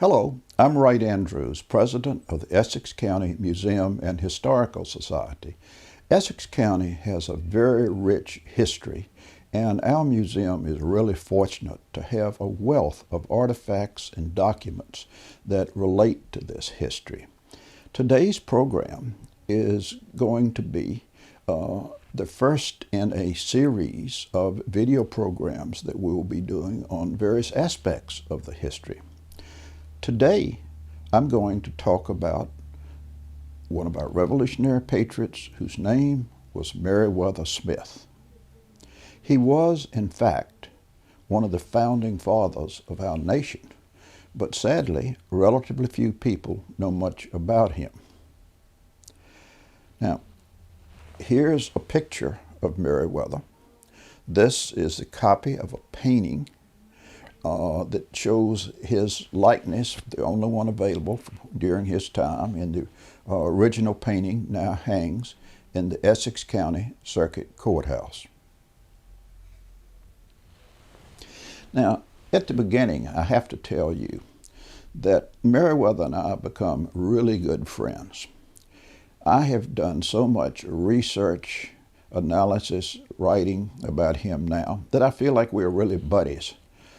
Hello, I'm Wright Andrews, president of the Essex County Museum and Historical Society. Essex County has a very rich history, and our museum is really fortunate to have a wealth of artifacts and documents that relate to this history. Today's program is going to be the first in a series of video programs that we will be doing on various aspects of the history. Today, I'm going to talk about one of our revolutionary patriots whose name was Meriwether Smith. He was, in fact, one of the founding fathers of our nation, but sadly, relatively few people know much about him. Now, here's a picture of Meriwether. This is a copy of a painting that shows his likeness, the only one available during his time, and the original painting now hangs in the Essex County Circuit Courthouse. Now, at the beginning, I have to tell you that Meriwether and I have become really good friends. I have done so much research, analysis, writing about him now that I feel like we're really buddies.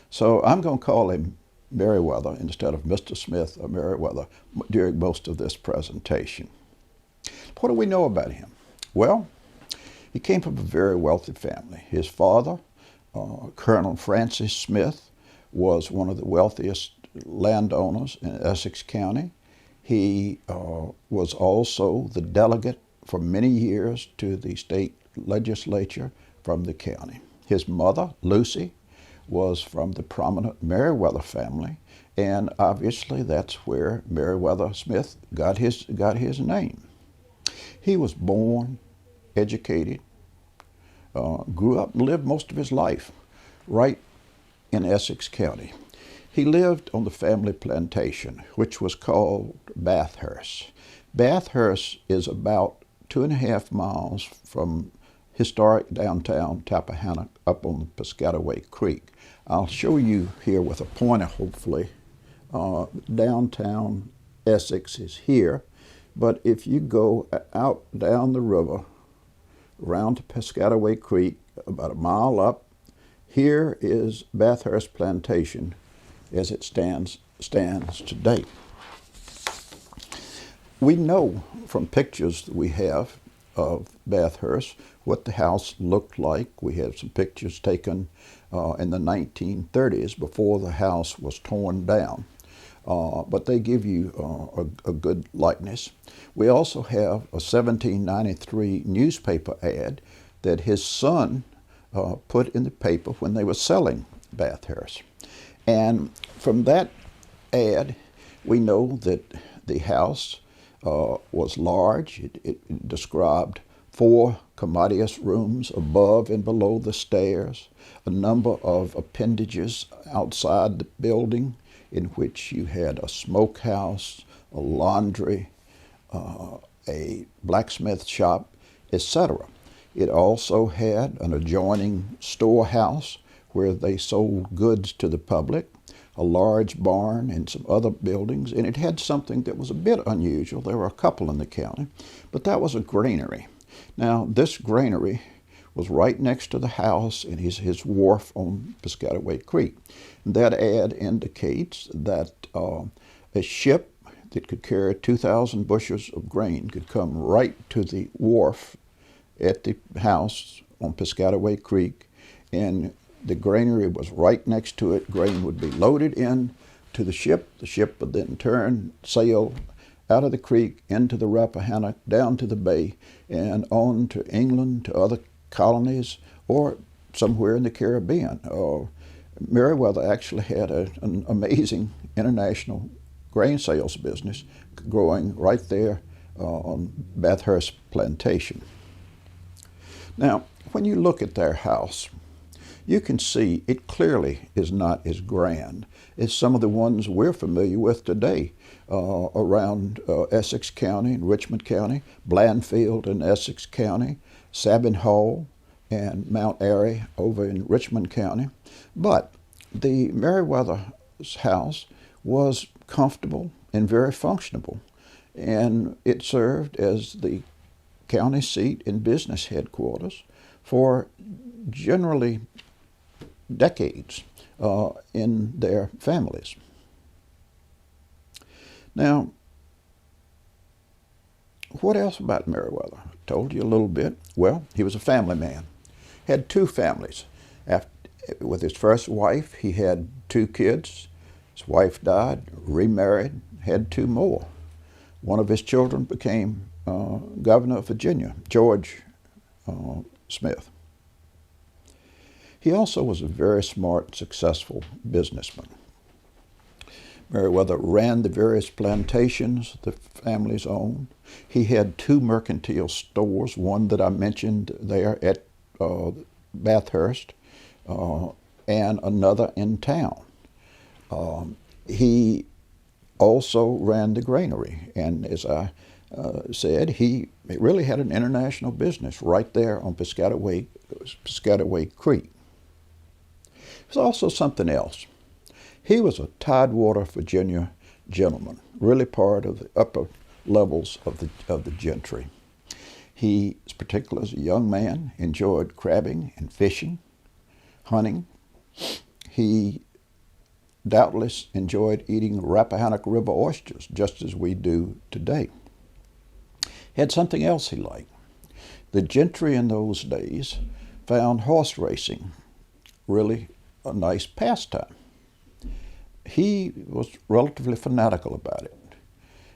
So I'm going to call him Meriwether instead of Mr. Smith or Meriwether during most of this presentation. What do we know about him? Well, he came from a very wealthy family. His father, Colonel Francis Smith, was one of the wealthiest landowners in Essex County. He was also the delegate for many years to the state legislature from the county. His mother, Lucy, was from the prominent Meriwether family, and obviously that's where Meriwether Smith got his name. He was born, educated, grew up and lived most of his life right in Essex County. He lived on the family plantation, which was called Bathurst. Bathurst is about 2.5 miles from historic downtown Tappahannock up on the Piscataway Creek. I'll show you here with a pointer, hopefully. Downtown Essex is here, but if you go out down the river, around to Piscataway Creek, about a mile up, here is Bathurst Plantation as it stands today. We know from pictures that we have of Bathurst what the house looked like. We have some pictures taken in the 1930s before the house was torn down, but they give you a good likeness. We also have a 1793 newspaper ad that his son put in the paper when they were selling Bathurst. And from that ad, we know that the house was large. It described 4 commodious rooms above and below the stairs, a number of appendages outside the building in which you had a smokehouse, a laundry, a blacksmith shop, etc. It also had an adjoining storehouse where they sold goods to the public, a large barn and some other buildings, and it had something that was a bit unusual. There were a couple in the county, but that was a granary. Now, this granary was right next to the house and his wharf on Piscataway Creek. That ad indicates that a ship that could carry 2,000 bushels of grain could come right to the wharf at the house on Piscataway Creek, and the granary was right next to it. Grain would be loaded in to the ship. The ship would then sail out of the creek into the Rappahannock, down to the bay, and on to England, to other colonies, or somewhere in the Caribbean. Meriwether actually had an amazing international grain sales business growing right there on Bathurst Plantation. Now, when you look at their house, you can see it clearly is not as grand as some of the ones we're familiar with today around Essex County and Richmond County, Blandfield in Essex County, Sabin Hall, and Mount Airy over in Richmond County. But the Meriwether's house was comfortable and very functional. And it served as the county seat and business headquarters for generally decades in their families. Now, what else about Meriwether? I told you a little bit. Well, he was a family man. Had two families. With his first wife, he had two kids. His wife died, remarried, had two more. One of his children became governor of Virginia, George Smith. He also was a very smart, successful businessman. Meriwether ran the various plantations the families owned. He had two mercantile stores, one that I mentioned there at Bathurst, and another in town. He also ran the granary, and as I said, he really had an international business right there on Piscataway Creek. There's also something else. He was a Tidewater, Virginia gentleman, really part of the upper levels of the gentry. He, particularly as a young man, enjoyed crabbing and fishing, hunting. He doubtless enjoyed eating Rappahannock River oysters, just as we do today. He had something else he liked. The gentry in those days found horse racing really a nice pastime. He was relatively fanatical about it.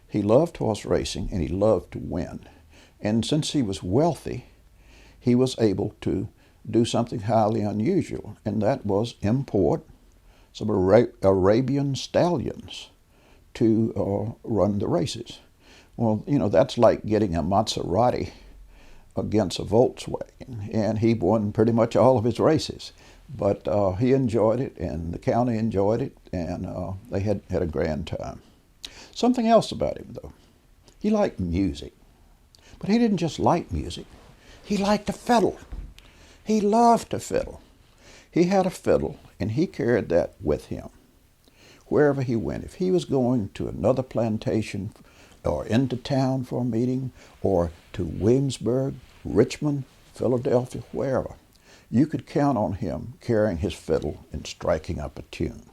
He loved horse racing and he loved to win. And since he was wealthy, he was able to do something highly unusual, and that was import some Arabian stallions to run the races. Well, you know, that's like getting a Maserati against a Volkswagen, and he won pretty much all of his races. But he enjoyed it, and the county enjoyed it, and they had a grand time. Something else about him, though. He liked music. But he didn't just like music. He liked to fiddle. He loved to fiddle. He had a fiddle, and he carried that with him wherever he went. If he was going to another plantation or into town for a meeting or to Williamsburg, Richmond, Philadelphia, wherever, you could count on him carrying his fiddle and striking up a tune.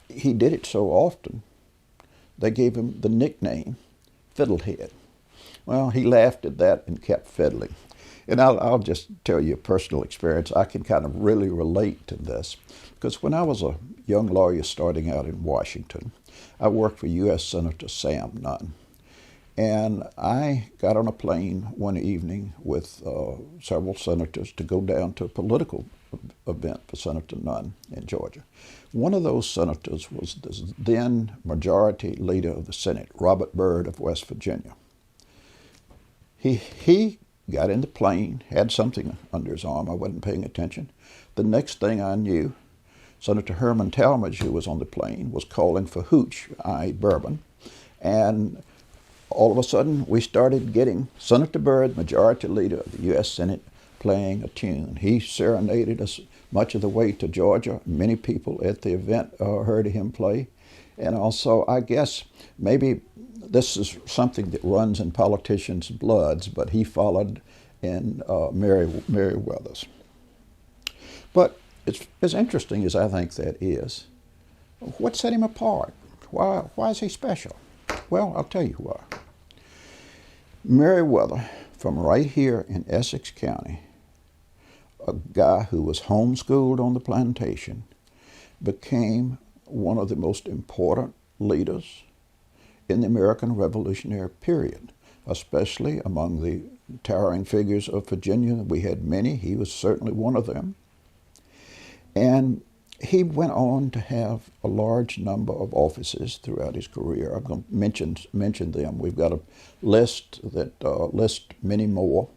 He did it so often, they gave him the nickname Fiddlehead. Well, he laughed at that and kept fiddling. And I'll just tell you a personal experience. I can kind of really relate to this, because when I was a young lawyer starting out in Washington, I worked for U.S. Senator Sam Nunn. And I got on a plane one evening with several senators to go down to a political event for Senator Nunn in Georgia. One of those senators was the then majority leader of the Senate, Robert Byrd of West Virginia. He got in the plane, had something under his arm. I wasn't paying attention. The next thing I knew, Senator Herman Talmadge, who was on the plane, was calling for hooch, i.e. bourbon. And all of a sudden, we started getting Senator Byrd, majority leader of the U.S. Senate, playing a tune. He serenaded us much of the way to Georgia. Many people at the event heard him play. And also, I guess, maybe this is something that runs in politicians' bloods, but he followed in Meriwether's. But it's as interesting as I think that is, what set him apart? Why is he special? Well, I'll tell you why. Meriwether, from right here in Essex County, a guy who was homeschooled on the plantation, became one of the most important leaders in the American Revolutionary period, especially among the towering figures of Virginia. We had many. He was certainly one of them. And he went on to have a large number of offices throughout his career. I'm going to mention them. We've got a list that lists many more,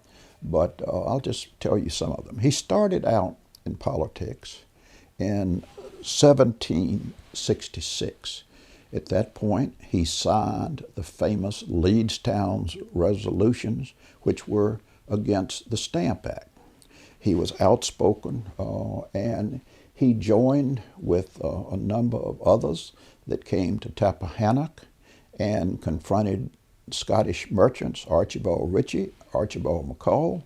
but I'll just tell you some of them. He started out in politics in 1766. At that point, he signed the famous Leedstown resolutions, which were against the Stamp Act. He was outspoken, and he joined with a number of others that came to Tappahannock and confronted Scottish merchants, Archibald Ritchie, Archibald McCall,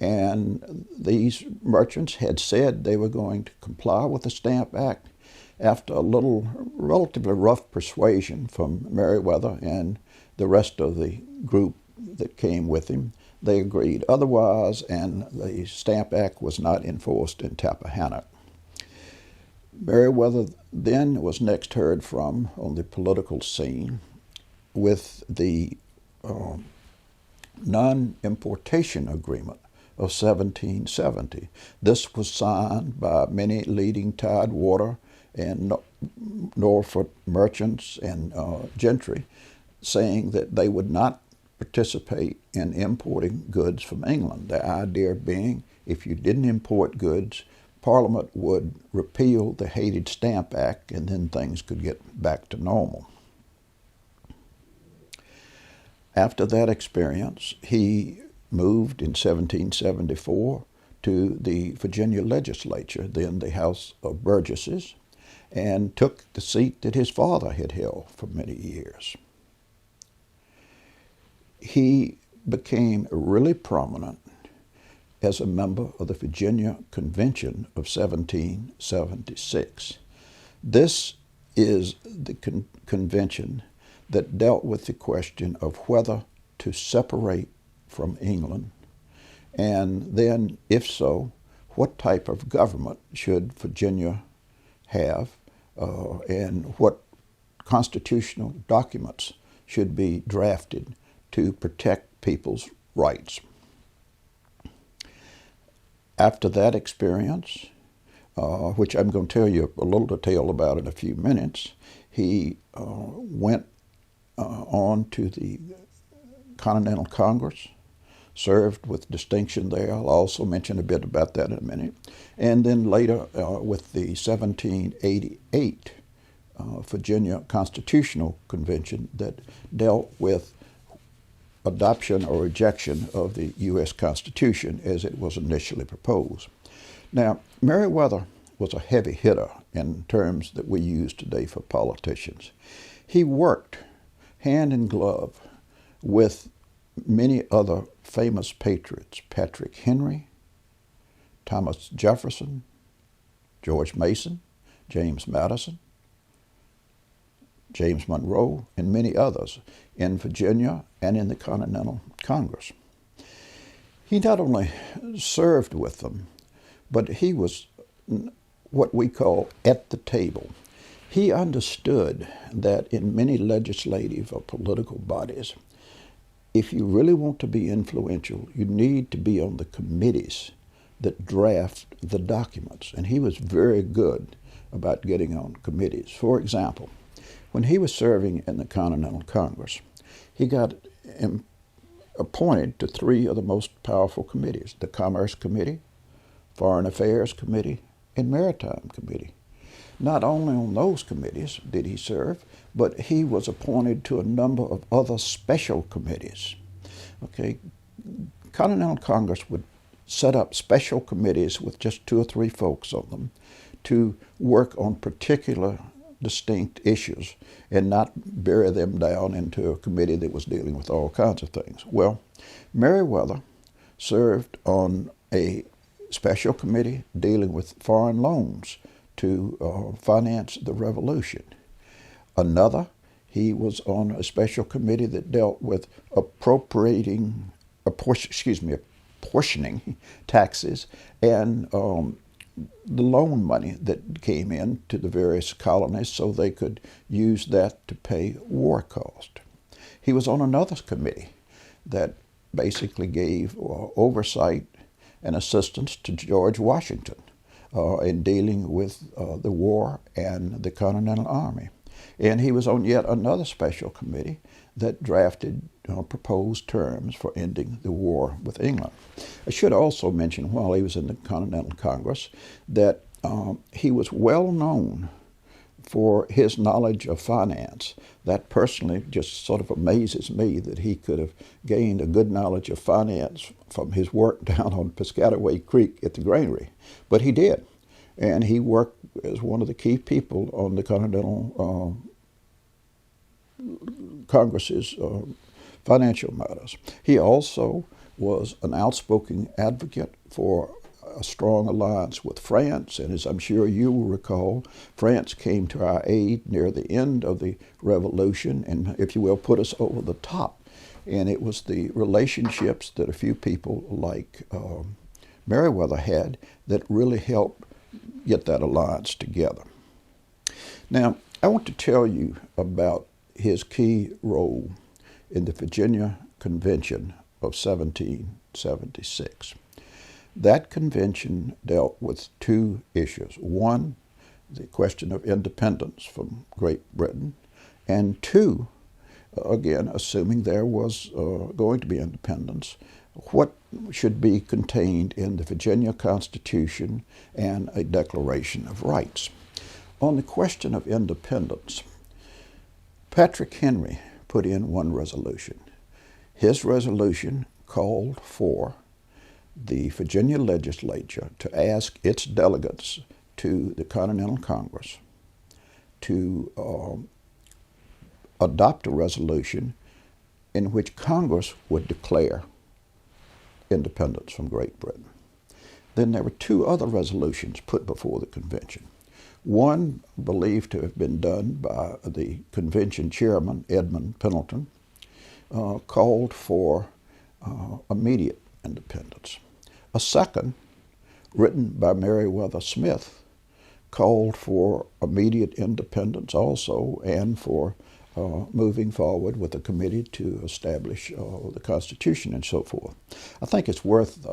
and these merchants had said they were going to comply with the Stamp Act. After a little relatively rough persuasion from Meriwether and the rest of the group that came with him, they agreed otherwise, and the Stamp Act was not enforced in Tappahannock. Meriwether then was next heard from on the political scene with the non-importation agreement of 1770. This was signed by many leading Tidewater and Norfolk merchants and gentry, saying that they would not participate in importing goods from England. The idea being, if you didn't import goods, Parliament would repeal the hated Stamp Act, and then things could get back to normal. After that experience, he moved in 1774 to the Virginia legislature, then the House of Burgesses, and took the seat that his father had held for many years. He became really prominent as a member of the Virginia Convention of 1776. This is the convention that dealt with the question of whether to separate from England, and then, if so, what type of government should Virginia have, and what constitutional documents should be drafted to protect people's rights. After that experience, which I'm going to tell you a little detail about in a few minutes, he went on to the Continental Congress, served with distinction there. I'll also mention a bit about that in a minute. And then later with the 1788 Virginia Constitutional Convention that dealt with adoption or rejection of the U.S. Constitution as it was initially proposed. Now, Meriwether was a heavy hitter in terms that we use today for politicians. He worked hand in glove with many other famous patriots: Patrick Henry, Thomas Jefferson, George Mason, James Madison, James Monroe, and many others in Virginia and in the Continental Congress. He not only served with them, but he was what we call at the table. He understood that in many legislative or political bodies, if you really want to be influential, you need to be on the committees that draft the documents. And he was very good about getting on committees. For example, when he was serving in the Continental Congress, he got appointed to three of the most powerful committees: the Commerce Committee, Foreign Affairs Committee, and Maritime Committee. Not only on those committees did he serve, but he was appointed to a number of other special committees. Okay, Continental Congress would set up special committees with just 2 or 3 folks on them to work on particular distinct issues and not bury them down into a committee that was dealing with all kinds of things. Well, Meriwether served on a special committee dealing with foreign loans to finance the revolution. Another, he was on a special committee that dealt with apportioning taxes and the loan money that came in to the various colonies so they could use that to pay war costs. He was on another committee that basically gave oversight and assistance to George Washington in dealing with the war and the Continental Army. And he was on yet another special committee that drafted proposed terms for ending the war with England. I should also mention, while he was in the Continental Congress, that he was well known for his knowledge of finance. That personally just sort of amazes me that he could have gained a good knowledge of finance from his work down on Piscataway Creek at the granary. But he did. and he worked as one of the key people on the Continental Congress's financial matters. He also was an outspoken advocate for a strong alliance with France, and as I'm sure you will recall, France came to our aid near the end of the revolution and, if you will, put us over the top. And it was the relationships that a few people like Meriwether had that really helped get that alliance together. Now, I want to tell you about his key role in the Virginia Convention of 1776. That convention dealt with two issues. One, the question of independence from Great Britain, and two, again, assuming there was going to be independence, what should be contained in the Virginia Constitution and a Declaration of Rights. On the question of independence, Patrick Henry put in one resolution. His resolution called for the Virginia legislature to ask its delegates to the Continental Congress to adopt a resolution in which Congress would declare independence from Great Britain. Then there were two other resolutions put before the convention. One, believed to have been done by the convention chairman, Edmund Pendleton, called for immediate independence. A second, written by Meriwether Smith, called for immediate independence also and for moving forward with a committee to establish the Constitution and so forth. I think it's worth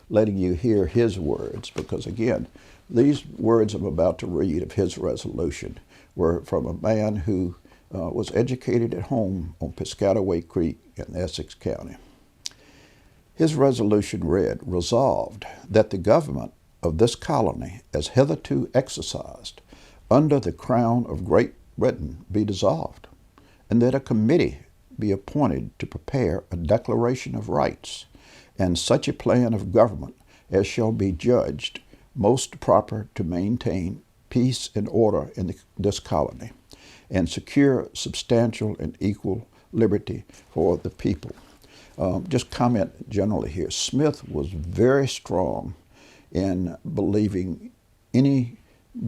letting you hear his words because, again, these words I'm about to read of his resolution were from a man who was educated at home on Piscataway Creek in Essex County. His resolution read, "Resolved that the government of this colony as hitherto exercised under the Crown of Great Britain be dissolved, and that a committee be appointed to prepare a Declaration of Rights and such a plan of government as shall be judged most proper to maintain peace and order in this colony and secure substantial and equal liberty for the people." Just comment generally here. Smith was very strong in believing any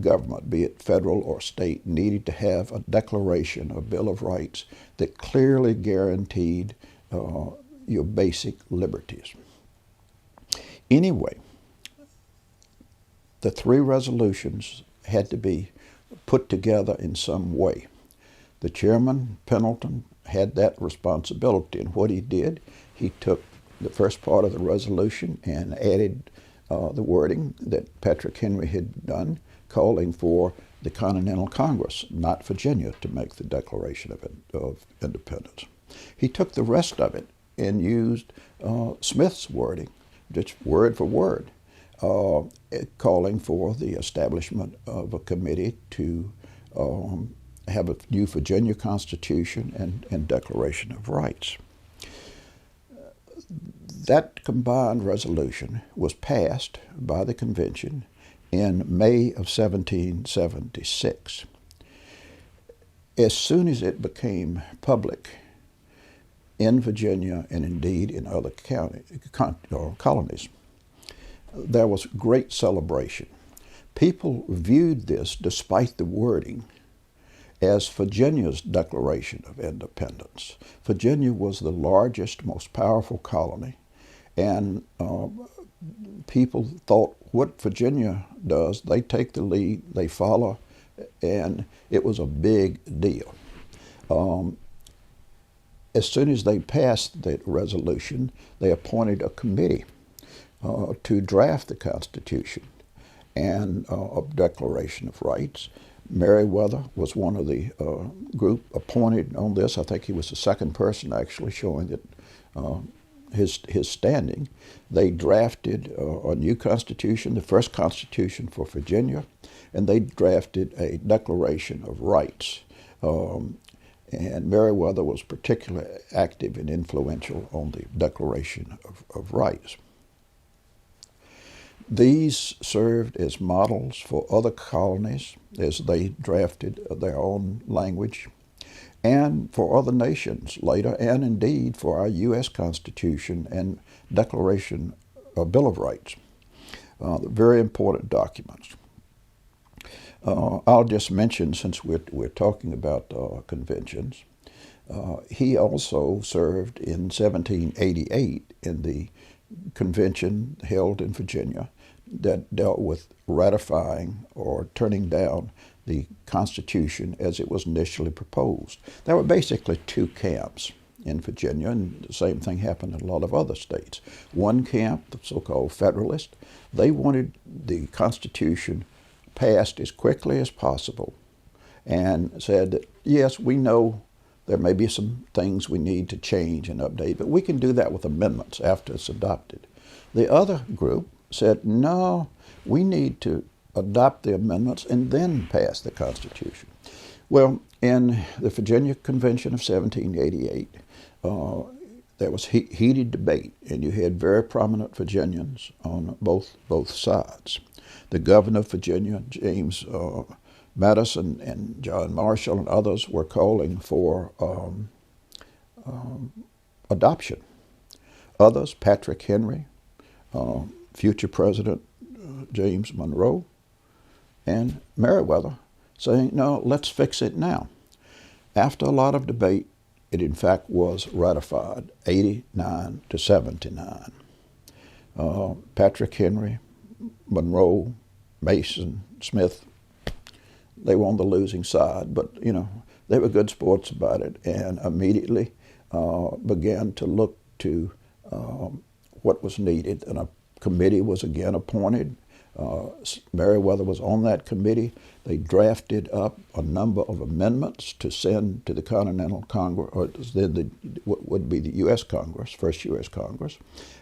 government, be it federal or state, needed to have a declaration, a Bill of Rights that clearly guaranteed your basic liberties. Anyway, the three resolutions had to be put together in some way. The chairman, Pendleton, had that responsibility, and what he did, he took the first part of the resolution and added the wording that Patrick Henry had done, calling for the Continental Congress, not Virginia, to make the Declaration of Independence. He took the rest of it and used Smith's wording, just word for word, calling for the establishment of a committee to have a new Virginia Constitution and Declaration of Rights. That combined resolution was passed by the convention in May of 1776. As soon as it became public in Virginia and indeed in other colonies, there was great celebration. People viewed this, despite the wording, as Virginia's Declaration of Independence. Virginia was the largest, most powerful colony, and people thought what Virginia does, they take the lead, they follow, and it was a big deal. As soon as they passed the resolution, they appointed a committee to draft the Constitution and a Declaration of Rights. Meriwether was one of the group appointed on this. I think he was the second person actually, showing that his standing. They drafted a new Constitution, the first Constitution for Virginia, and they drafted a Declaration of Rights. And Meriwether was particularly active and influential on the Declaration of Rights. These served as models for other colonies as they drafted their own language, and for other nations later, and indeed for our U.S. Constitution and Declaration Bill of Rights. Very important documents. I'll just mention, since we're talking about conventions, he also served in 1788 in the convention held in Virginia that dealt with ratifying or turning down the Constitution as it was initially proposed. There were basically two camps in Virginia, and the same thing happened in a lot of other states. One camp, the so-called Federalist, they wanted the Constitution passed as quickly as possible and said that, yes, we know there may be some things we need to change and update, but we can do that with amendments after it's adopted. The other group said, no, we need to adopt the amendments and then pass the Constitution. Well, in the Virginia Convention of 1788, there was heated debate, and you had very prominent Virginians on both sides. The governor of Virginia, James Madison, and John Marshall and others were calling for adoption. Others, Patrick Henry, future President James Monroe, and Meriwether, saying, no, let's fix it now. After a lot of debate, it in fact was ratified, 89 to 79. Patrick Henry, Monroe, Mason, Smith, they were on the losing side, but they were good sports about it, and immediately began to look to what was needed. And a committee was again appointed. Meriwether was on that committee. They drafted up a number of amendments to send to the Continental Congress, or then what would be the U.S. Congress, first U.S. Congress,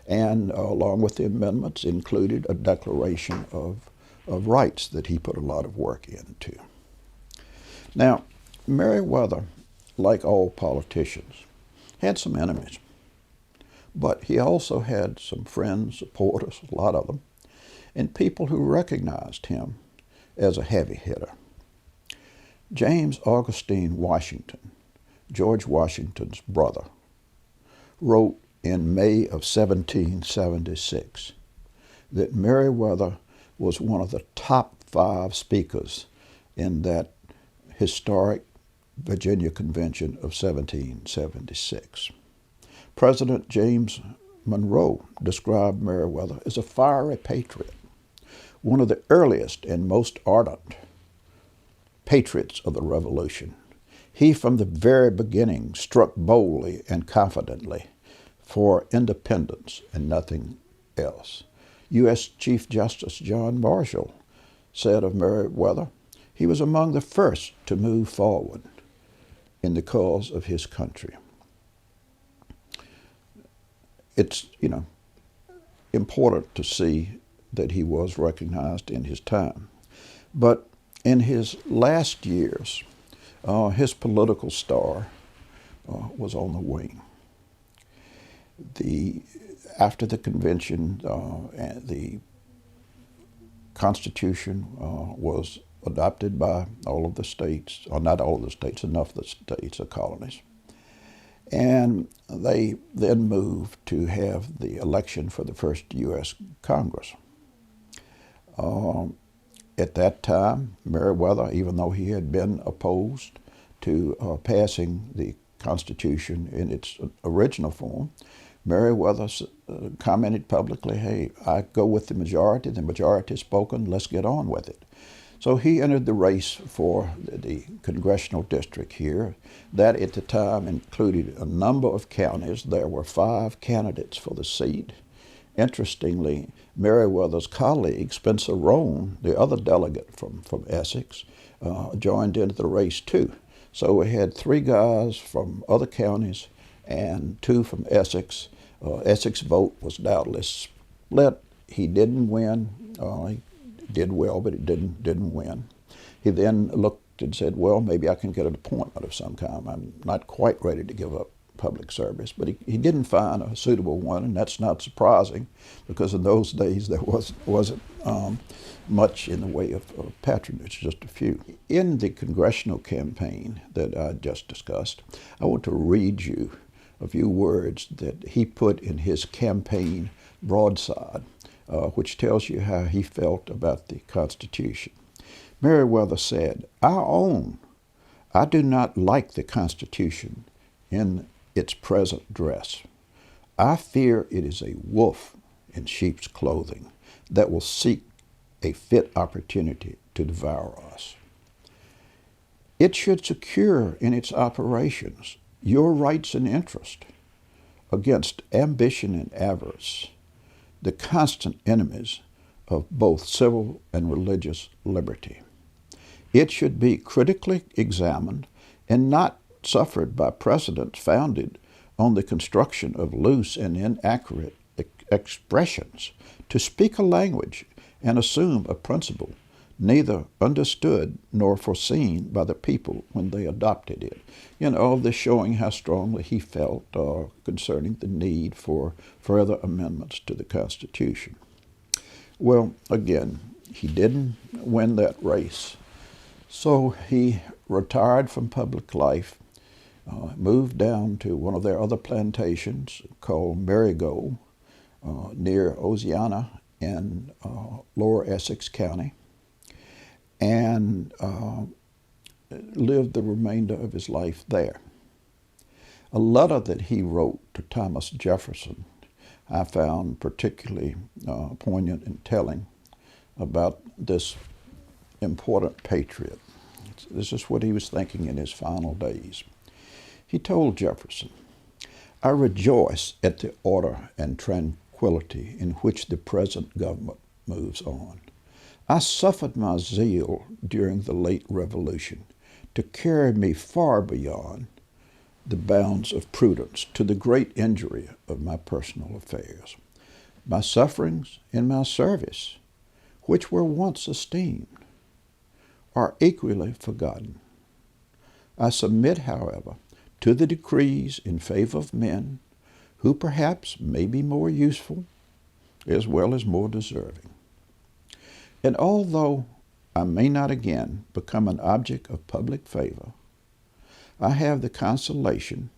and along with the amendments included a Declaration of Rights that he put a lot of work into. Now, Meriwether, like all politicians, had some enemies, but he also had some friends, supporters, a lot of them, and people who recognized him as a heavy hitter. James Augustine Washington, George Washington's brother, wrote in May of 1776 that Meriwether was one of the top 5 speakers in that historic Virginia Convention of 1776. President James Monroe described Meriwether as a fiery patriot, one of the earliest and most ardent patriots of the Revolution. He, from the very beginning, struck boldly and confidently for independence and nothing else. U.S. Chief Justice John Marshall said of Meriwether, he was among the first to move forward in the cause of his country. It's, important to see that he was recognized in his time. But in his last years, his political star was on the wing. After the convention, the Constitution was adopted by all of the states, or not all of the states, enough of the states or colonies. And they then moved to have the election for the first U.S. Congress. At that time, Meriwether, even though he had been opposed to passing the Constitution in its original form, Meriwether commented publicly, hey, I go with the majority has spoken, let's get on with it. So he entered the race for the congressional district here. That at the time included a number of counties. There were 5 candidates for the seat. Interestingly, Meriwether's colleague, Spencer Roane, the other delegate from Essex, joined into the race too. So we had 3 guys from other counties and 2 from Essex. Essex vote was doubtless split. He didn't win. He did well, but he didn't win. He then looked and said, well, maybe I can get an appointment of some kind. I'm not quite ready to give up public service, but he didn't find a suitable one, and that's not surprising because in those days there wasn't much in the way of patronage, just a few. In the congressional campaign that I just discussed, I want to read you a few words that he put in his campaign broadside, which tells you how he felt about the Constitution. Meriwether said, I do not like the Constitution in its present dress. I fear it is a wolf in sheep's clothing that will seek a fit opportunity to devour us. It should secure in its operations your rights and interests against ambition and avarice, the constant enemies of both civil and religious liberty. It should be critically examined and not suffered by precedents founded on the construction of loose and inaccurate expressions to speak a language and assume a principle neither understood nor foreseen by the people when they adopted it. All this showing how strongly he felt concerning the need for further amendments to the Constitution. Well, again, he didn't win that race. So he retired from public life, moved down to one of their other plantations called Meriwether, near Oceana in lower Essex County, and lived the remainder of his life there. A letter that he wrote to Thomas Jefferson I found particularly poignant and telling about this important patriot. This is what he was thinking in his final days. He told Jefferson, I rejoice at the order and tranquility in which the present government moves on. I suffered my zeal during the late revolution to carry me far beyond the bounds of prudence to the great injury of my personal affairs. My sufferings in my service, which were once esteemed, are equally forgotten. I submit, however, to the decrees in favor of men who perhaps may be more useful as well as more deserving. And although I may not again become an object of public favor, I have the consolation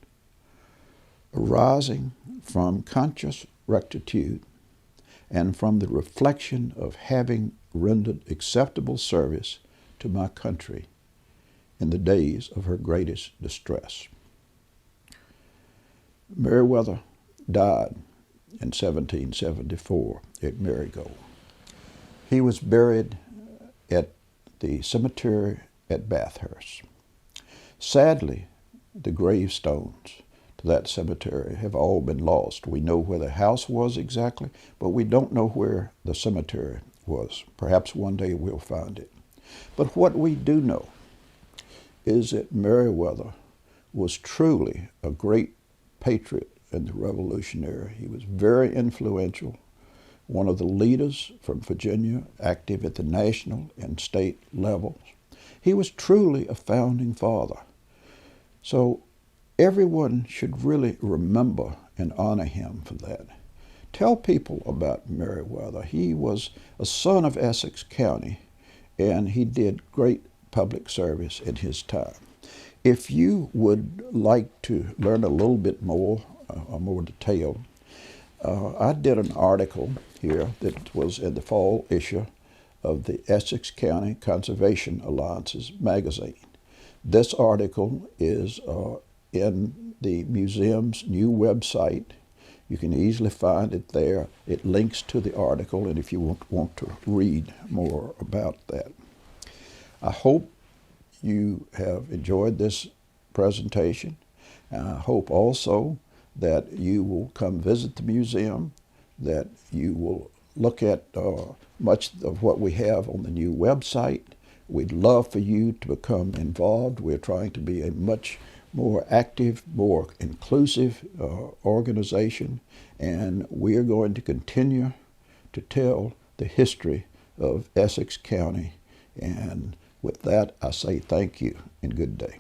arising from conscious rectitude and from the reflection of having rendered acceptable service to my country in the days of her greatest distress. Meriwether died in 1774 at Meriwether. He was buried at the cemetery at Bathurst. Sadly, the gravestones to that cemetery have all been lost. We know where the house was exactly, but we don't know where the cemetery was. Perhaps one day we'll find it. But what we do know is that Meriwether was truly a great patriot in the Revolutionary. He was very influential, one of the leaders from Virginia, active at the national and state levels. He was truly a founding father. So everyone should really remember and honor him for that. Tell people about Meriwether. He was a son of Essex County, and he did great public service in his time. If you would like to learn a little bit more, more detail, I did an article here that was in the fall issue of the Essex County Conservation Alliance's magazine. This article is in the museum's new website. You can easily find it there. It links to the article, and if you want to read more about that. I hope you have enjoyed this presentation. I hope also that you will come visit the museum, that you will look at much of what we have on the new website. We'd love for you to become involved. We're trying to be a much more active, more inclusive organization, and we are going to continue to tell the history of Essex County. And with that, I say thank you and good day.